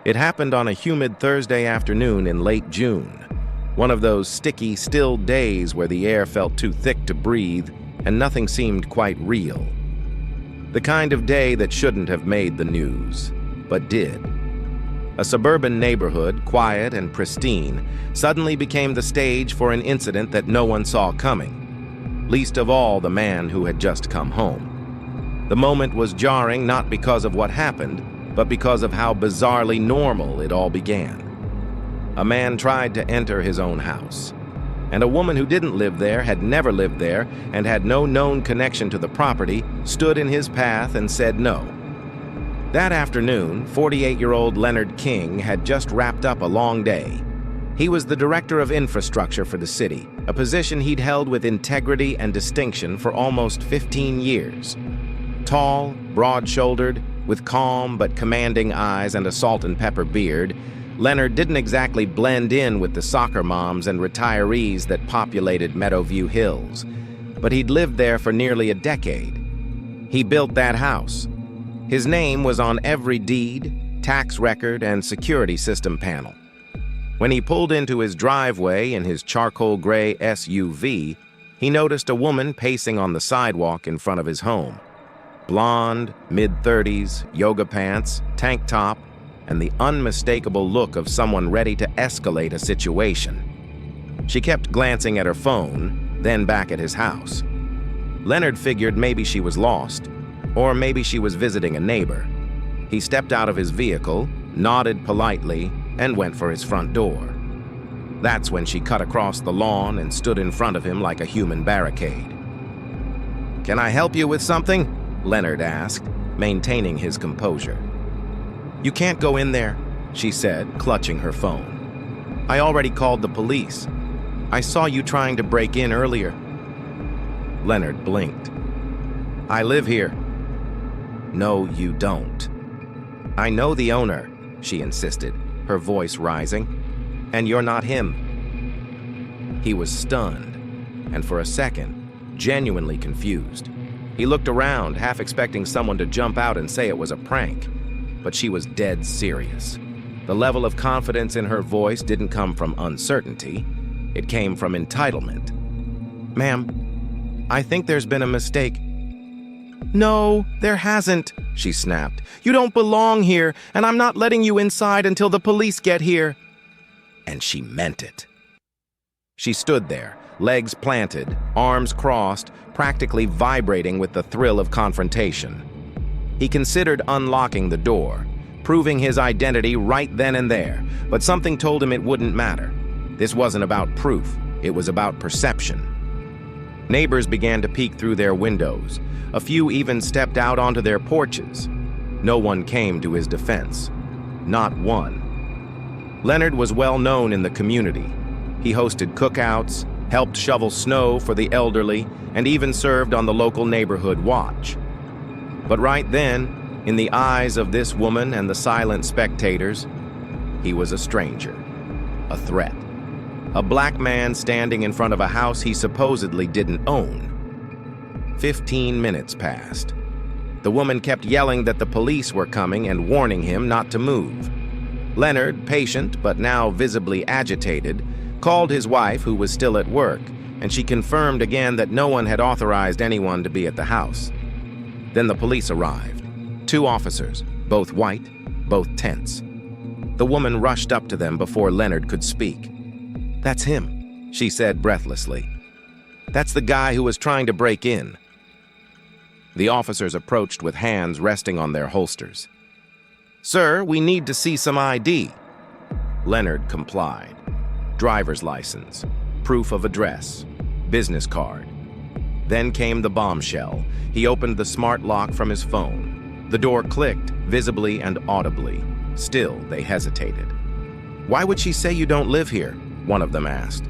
It happened on a humid Thursday afternoon in late June, one of those sticky, still days where the air felt too thick to breathe and nothing seemed quite real. The kind of day that shouldn't have made the news, but did. A suburban neighborhood, quiet and pristine, suddenly became the stage for an incident that no one saw coming, least of all the man who had just come home. The moment was jarring not because of what happened, but because of how bizarrely normal it all began. A man tried to enter his own house, and a woman who didn't live there, had never lived there, and had no known connection to the property, stood in his path and said no. That afternoon, 48-year-old Leonard King had just wrapped up a long day. He was the director of infrastructure for the city, a position he'd held with integrity and distinction for almost 15 years. Tall, broad-shouldered, with calm but commanding eyes and a salt and pepper beard, Leonard didn't exactly blend in with the soccer moms and retirees that populated Meadowview Hills, but he'd lived there for nearly a decade. He built that house. His name was on every deed, tax record, and security system panel. When he pulled into his driveway in his charcoal gray SUV, he noticed a woman pacing on the sidewalk in front of his home. Blonde, mid-30s, yoga pants, tank top, and the unmistakable look of someone ready to escalate a situation. She kept glancing at her phone, then back at his house. Leonard figured maybe she was lost, or maybe she was visiting a neighbor. He stepped out of his vehicle, nodded politely, and went for his front door. That's when she cut across the lawn and stood in front of him like a human barricade. "Can I help you with something?" Leonard asked, maintaining his composure. "You can't go in there," she said, clutching her phone. "I already called the police. I saw you trying to break in earlier." Leonard blinked. "I live here." "No, you don't." "I know the owner," she insisted, her voice rising. "And you're not him." He was stunned, and for a second, genuinely confused. He looked around, half expecting someone to jump out and say it was a prank, but she was dead serious. The level of confidence in her voice didn't come from uncertainty. It came from entitlement. "Ma'am, I think there's been a mistake." "No, there hasn't," she snapped. "You don't belong here, and I'm not letting you inside until the police get here." And she meant it. She stood there, legs planted, arms crossed, practically vibrating with the thrill of confrontation. He considered unlocking the door, proving his identity right then and there, but something told him it wouldn't matter. This wasn't about proof, it was about perception. Neighbors began to peek through their windows. A few even stepped out onto their porches. No one came to his defense. Not one. Leonard was well known in the community. He hosted cookouts, helped shovel snow for the elderly, and even served on the local neighborhood watch. But right then, in the eyes of this woman and the silent spectators, he was a stranger, a threat. A black man standing in front of a house he supposedly didn't own. 15 minutes passed. The woman kept yelling that the police were coming and warning him not to move. Leonard, patient but now visibly agitated, called his wife, who was still at work, and she confirmed again that no one had authorized anyone to be at the house. Then the police arrived. 2 officers, both white, both tense. The woman rushed up to them before Leonard could speak. "That's him," she said breathlessly. "That's the guy who was trying to break in." The officers approached with hands resting on their holsters. "Sir, we need to see some ID." Leonard complied. Driver's license, proof of address, business card. Then came the bombshell. He opened the smart lock from his phone. The door clicked, visibly and audibly. Still, they hesitated. "Why would she say you don't live here?" one of them asked.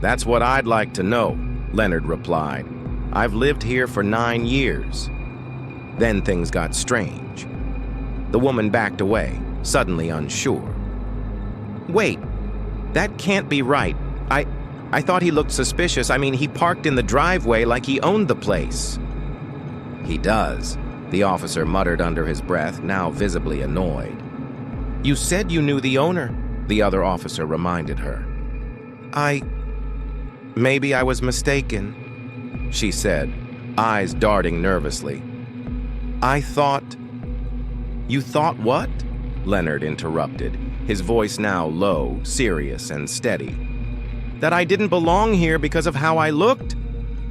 "That's what I'd like to know," Leonard replied. "I've lived here for 9 years." Then things got strange. The woman backed away, suddenly unsure. "Wait, that can't be right. I thought he looked suspicious. I mean, he parked in the driveway like he owned the place." "He does," the officer muttered under his breath, now visibly annoyed. You said you knew the owner, the other officer reminded her. Maybe I was mistaken, she said, eyes darting nervously. I thought... You thought what? Leonard interrupted, his voice now low, serious, and steady. That I didn't belong here because of how I looked?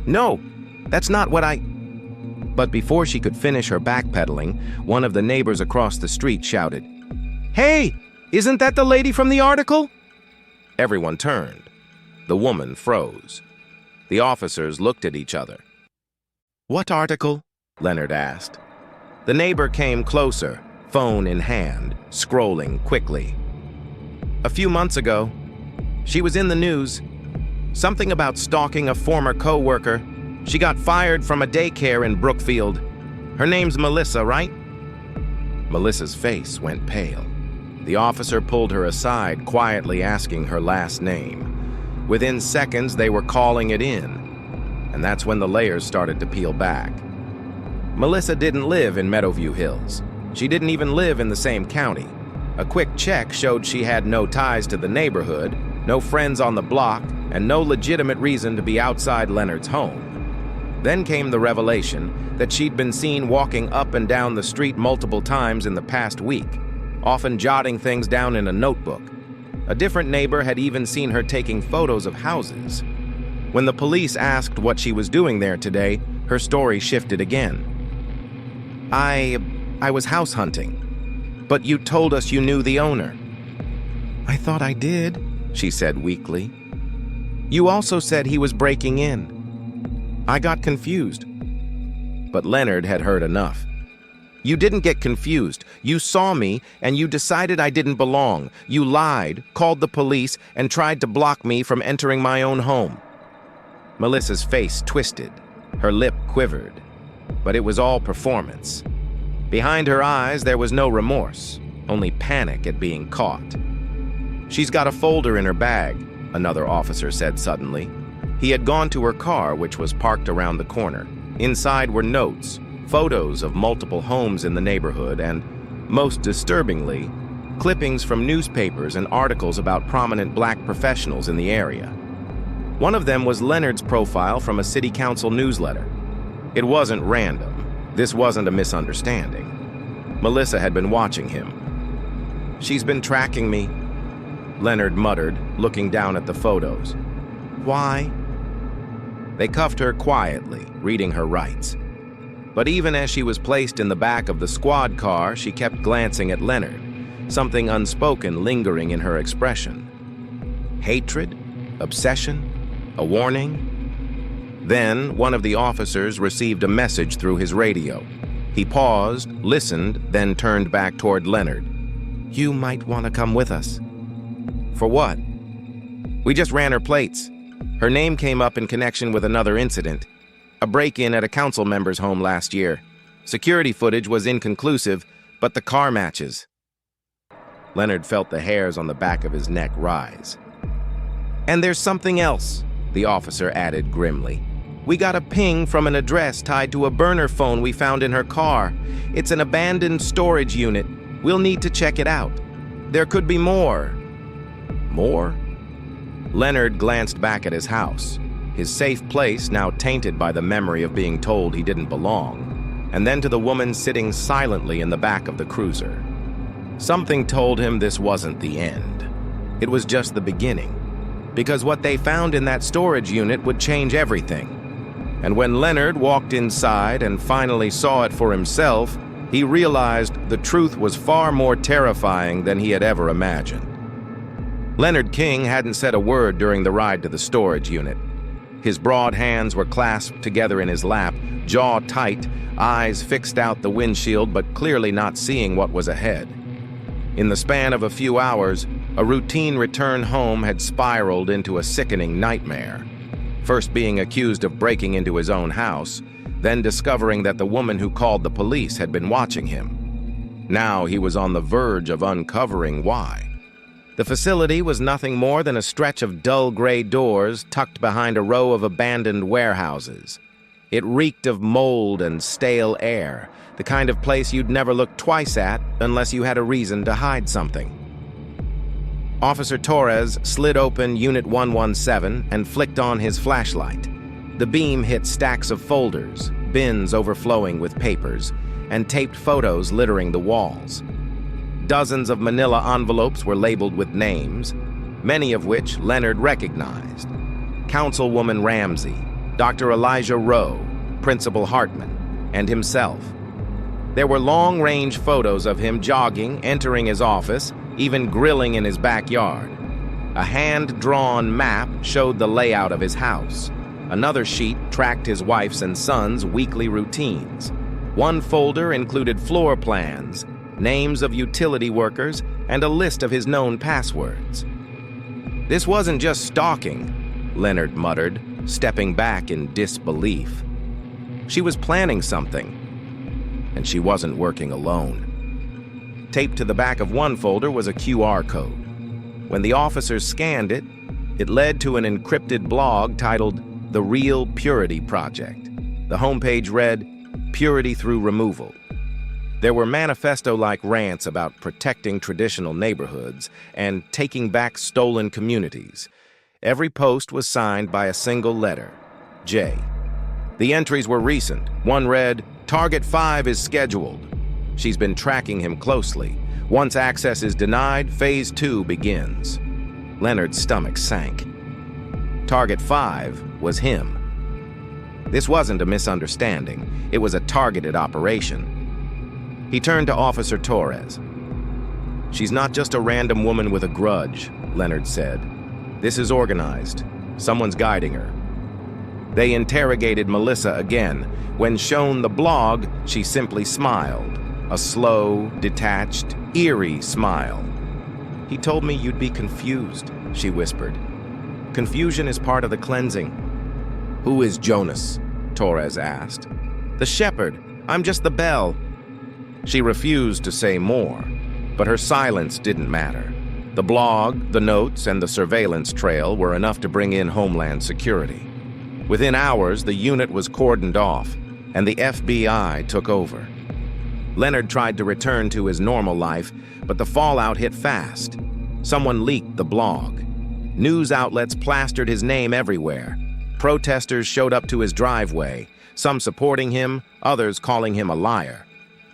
No, that's not what I... But before she could finish her backpedaling, one of the neighbors across the street shouted, Hey, isn't that the lady from the article? Everyone turned. The woman froze. The officers looked at each other. What article? Leonard asked. The neighbor came closer, phone in hand, scrolling quickly. A few months ago, she was in the news. Something about stalking a former co-worker. She got fired from a daycare in Brookfield. Her name's Melissa, right? Melissa's face went pale. The officer pulled her aside, quietly asking her last name. Within seconds, they were calling it in, and that's when the layers started to peel back. Melissa didn't live in Meadowview Hills. She didn't even live in the same county. A quick check showed she had no ties to the neighborhood, no friends on the block, and no legitimate reason to be outside Leonard's home. Then came the revelation that she'd been seen walking up and down the street multiple times in the past week, often jotting things down in a notebook. A different neighbor had even seen her taking photos of houses. When the police asked what she was doing there today, her story shifted again. I was house hunting, but you told us you knew the owner. I thought I did, she said weakly. You also said he was breaking in. I got confused. But Leonard had heard enough. You didn't get confused. You saw me, and you decided I didn't belong. You lied, called the police, and tried to block me from entering my own home. Melissa's face twisted. Her lip quivered. But it was all performance. Behind her eyes, there was no remorse, only panic at being caught. She's got a folder in her bag, another officer said suddenly. He had gone to her car, which was parked around the corner. Inside were notes, photos of multiple homes in the neighborhood, and, most disturbingly, clippings from newspapers and articles about prominent black professionals in the area. One of them was Leonard's profile from a city council newsletter. It wasn't random. This wasn't a misunderstanding. Melissa had been watching him. She's been tracking me, Leonard muttered, looking down at the photos. Why? They cuffed her quietly, reading her rights. But even as she was placed in the back of the squad car, she kept glancing at Leonard, something unspoken lingering in her expression. Hatred? Obsession? A warning? Then, one of the officers received a message through his radio. He paused, listened, then turned back toward Leonard. You might want to come with us. For what? We just ran her plates. Her name came up in connection with another incident. A break-in at a council member's home last year. Security footage was inconclusive, but the car matches. Leonard felt the hairs on the back of his neck rise. And there's something else, the officer added grimly. We got a ping from an address tied to a burner phone we found in her car. It's an abandoned storage unit. We'll need to check it out. There could be more. More? Leonard glanced back at his house, his safe place now tainted by the memory of being told he didn't belong, and then to the woman sitting silently in the back of the cruiser. Something told him this wasn't the end. It was just the beginning, because what they found in that storage unit would change everything. And when Leonard walked inside and finally saw it for himself, he realized the truth was far more terrifying than he had ever imagined. Leonard King hadn't said a word during the ride to the storage unit. His broad hands were clasped together in his lap, jaw tight, eyes fixed out the windshield but clearly not seeing what was ahead. In the span of a few hours, a routine return home had spiraled into a sickening nightmare. First being accused of breaking into his own house, then discovering that the woman who called the police had been watching him. Now he was on the verge of uncovering why. The facility was nothing more than a stretch of dull gray doors tucked behind a row of abandoned warehouses. It reeked of mold and stale air, the kind of place you'd never look twice at unless you had a reason to hide something. Officer Torres slid open Unit 117 and flicked on his flashlight. The beam hit stacks of folders, bins overflowing with papers, and taped photos littering the walls. Dozens of manila envelopes were labeled with names, many of which Leonard recognized. Councilwoman Ramsey, Dr. Elijah Rowe, Principal Hartman, and himself. There were long-range photos of him jogging, entering his office, even grilling in his backyard. A hand-drawn map showed the layout of his house. Another sheet tracked his wife's and son's weekly routines. One folder included floor plans, names of utility workers, and a list of his known passwords. This wasn't just stalking, Leonard muttered, stepping back in disbelief. She was planning something, and she wasn't working alone. Taped to the back of one folder was a QR code. When the officers scanned it, it led to an encrypted blog titled The Real Purity Project. The homepage read, "Purity Through Removal." There were manifesto-like rants about protecting traditional neighborhoods and taking back stolen communities. Every post was signed by a single letter, J. The entries were recent. One read, "Target 5 is scheduled." She's been tracking him closely. Once access is denied, Phase 2 begins. Leonard's stomach sank. Target 5 was him. This wasn't a misunderstanding. It was a targeted operation. He turned to Officer Torres. "She's not just a random woman with a grudge," Leonard said. "This is organized. Someone's guiding her." They interrogated Melissa again. When shown the blog, she simply smiled. A slow, detached, eerie smile. "He told me you'd be confused," she whispered. "Confusion is part of the cleansing." "Who is Jonas?" Torres asked. "The shepherd. I'm just the bell." She refused to say more, but her silence didn't matter. The blog, the notes, and the surveillance trail were enough to bring in Homeland Security. Within hours, the unit was cordoned off, and the FBI took over. Leonard tried to return to his normal life, but the fallout hit fast. Someone leaked the blog. News outlets plastered his name everywhere. Protesters showed up to his driveway, some supporting him, others calling him a liar.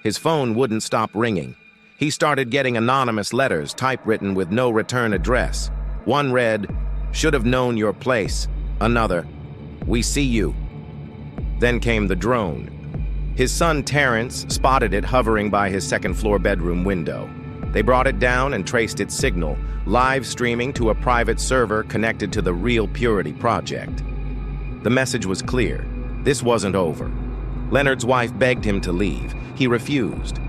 His phone wouldn't stop ringing. He started getting anonymous letters typewritten with no return address. One read, "Should have known your place." Another, "We see you." Then came the drone. His son Terrence spotted it hovering by his second-floor bedroom window. They brought it down and traced its signal, live streaming to a private server connected to the Real Purity Project. The message was clear. This wasn't over. Leonard's wife begged him to leave. He refused.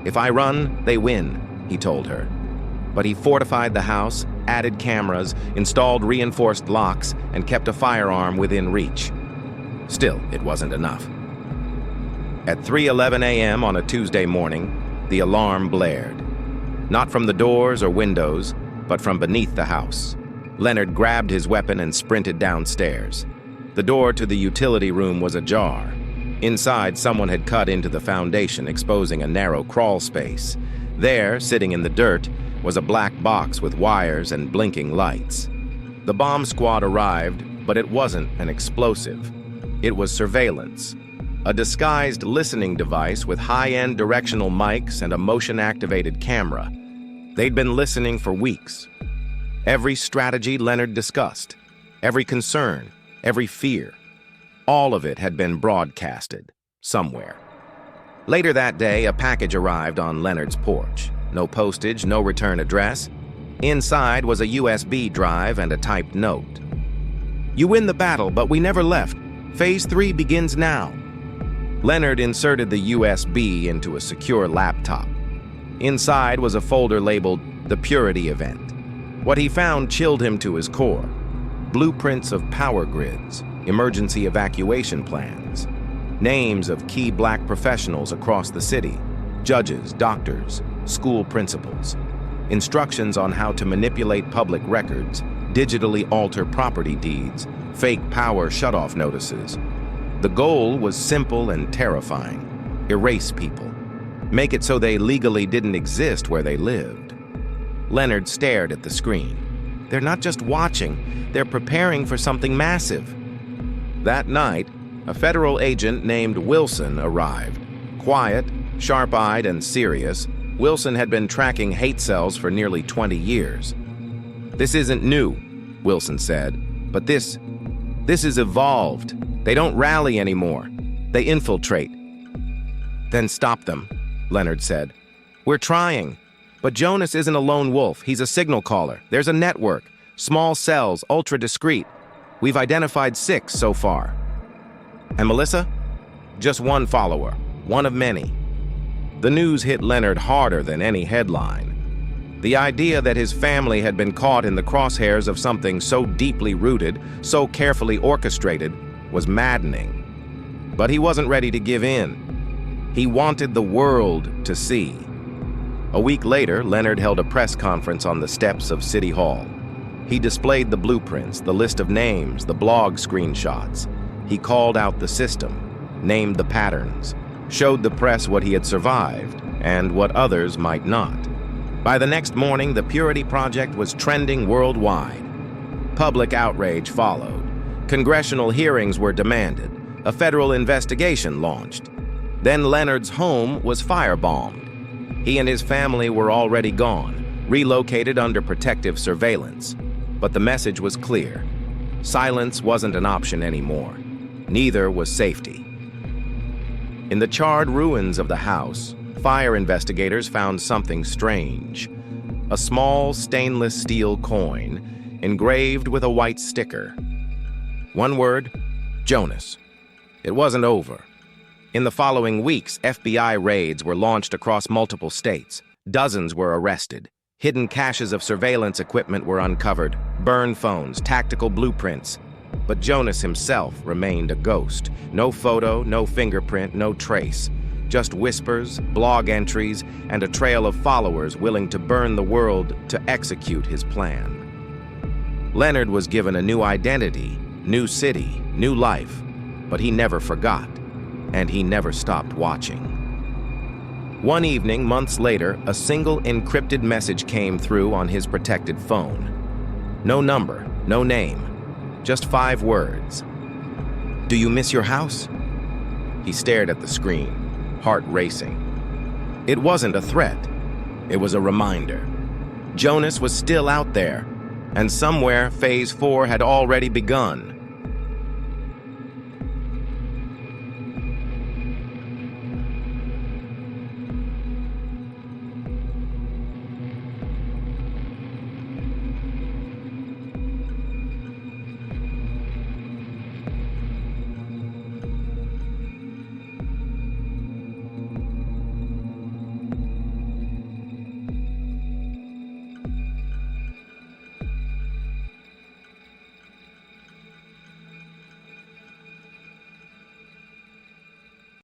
"If I run, they win," he told her. But he fortified the house, added cameras, installed reinforced locks, and kept a firearm within reach. Still, it wasn't enough. At 3:11 a.m. on a Tuesday morning, the alarm blared. Not from the doors or windows, but from beneath the house. Leonard grabbed his weapon and sprinted downstairs. The door to the utility room was ajar. Inside, someone had cut into the foundation, exposing a narrow crawl space. There, sitting in the dirt, was a black box with wires and blinking lights. The bomb squad arrived, but it wasn't an explosive. It was surveillance. A disguised listening device with high-end directional mics and a motion-activated camera. They'd been listening for weeks. Every strategy Leonard discussed, every concern, every fear, all of it had been broadcasted somewhere. Later that day, a package arrived on Leonard's porch. No postage, no return address. Inside was a USB drive and a typed note. "You win the battle, but we never left. Phase 3 begins now." Leonard inserted the USB into a secure laptop. Inside was a folder labeled The Purity Event. What he found chilled him to his core. Blueprints of power grids, emergency evacuation plans, names of key black professionals across the city, judges, doctors, school principals, instructions on how to manipulate public records, digitally alter property deeds, fake power shutoff notices. The goal was simple and terrifying. Erase people. Make it so they legally didn't exist where they lived. Leonard stared at the screen. They're not just watching, they're preparing for something massive. That night, a federal agent named Wilson arrived. Quiet, sharp-eyed, and serious, Wilson had been tracking hate cells for nearly 20 years. "This isn't new," Wilson said, "but this is evolved. They don't rally anymore. They infiltrate." "Then stop them," Leonard said. "We're trying. But Jonas isn't a lone wolf. He's a signal caller. There's a network. Small cells, ultra-discreet. We've identified 6 so far." "And Melissa?" "Just one follower. One of many." The news hit Leonard harder than any headline. The idea that his family had been caught in the crosshairs of something so deeply rooted, so carefully orchestrated, was maddening. But he wasn't ready to give in. He wanted the world to see. A week later, Leonard held a press conference on the steps of City Hall. He displayed the blueprints, the list of names, the blog screenshots. He called out the system, named the patterns, showed the press what he had survived and what others might not. By the next morning, the Purity Project was trending worldwide. Public outrage followed. Congressional hearings were demanded. A federal investigation launched. Then Leonard's home was firebombed. He and his family were already gone, relocated under protective surveillance. But the message was clear. Silence wasn't an option anymore. Neither was safety. In the charred ruins of the house, fire investigators found something strange. A small stainless steel coin, engraved with a white sticker. One word, Jonas. It wasn't over. In the following weeks, FBI raids were launched across multiple states. Dozens were arrested. Hidden caches of surveillance equipment were uncovered, burn phones, tactical blueprints. But Jonas himself remained a ghost. No photo, no fingerprint, no trace. Just whispers, blog entries, and a trail of followers willing to burn the world to execute his plan. Leonard was given a new identity, new city, new life, but he never forgot, and he never stopped watching. One evening, months later, a single encrypted message came through on his protected phone. No number, no name, just 5 words. "Do you miss your house?" He stared at the screen, heart racing. It wasn't a threat. It was a reminder. Jonas was still out there, and somewhere Phase 4 had already begun.